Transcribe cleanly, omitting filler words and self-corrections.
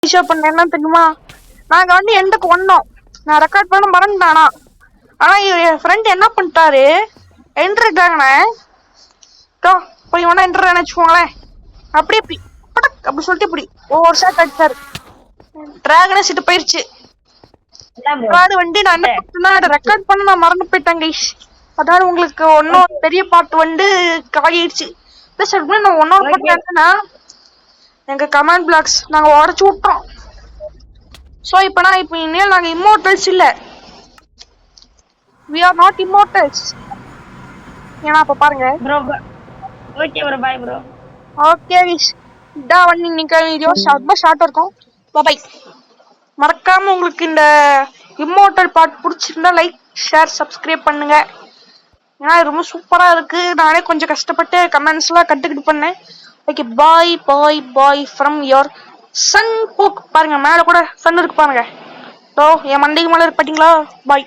விஷயம் பண்ண என்ன தெரியுமா, நாங்க வந்து எண்டுக்கு வந்தோம், நான் ரெக்கார்ட் பண்ண மறந்துட்டானா. ஆனா என் ஃப்ரெண்ட் என்ன பண்ணிட்டாரு, என்ட்ருக்காங்கண்ணே போய் வேணா என்ட்ருன்னு வச்சுக்கோங்களேன், அப்படியே இப்படி படக் அப்படி சொல்லிட்டு இப்படி ஒவ்வொரு ஷாட் அடிச்சாரு. டிராகனே சிட்டு போயிருச்சு. அதாவது வந்து நான் என்ன பண்ணேன்னா அதை ரெக்கார்ட் பண்ண நான் மறந்து போயிட்டேன் கைஸ். அதாவது உங்களுக்கு ஒன்னும் பெரிய பாட்டு வந்து காயிடுச்சு. பிளஸ் அதுக்கு நான் ஒன்னொரு பாட்டு என்னன்னா எங்க கமெண்ட் பிளாக்ஸ் நாங்க உடச்சு விட்டோம். ஸோ இப்போ இனிமேல் நாங்க இம்மோர்டல்ஸ் இல்ல, we are not immortals. ஏன்னா அப்ப பாருங்க bro okay bro bye bro. Okay guys, இதான் வந்து இன்னைக்கு வீடியோ ரொம்ப ஷார்ட்டா இருக்கும். பை. மறக்காம உங்களுக்கு இந்த இம்மோர்டல் பார்ட் பிடிச்சிருந்தா லைக் ஷேர் சப்ஸ்கிரைப் பண்ணுங்க. ஏன்னா ரொம்ப சூப்பரா இருக்கு, நானே கொஞ்சம் கஷ்டப்பட்டு கமெண்ட்ஸ் எல்லாம் கட்டுக்கிட்டு பண்ணேன். Okay bye bye bye from your son போக். பாருங்க மேல கூட சன் இருக்கு பாருங்க, என் மண்டைக்கு மேல இருக்கு பாத்தீங்களா. பாய்.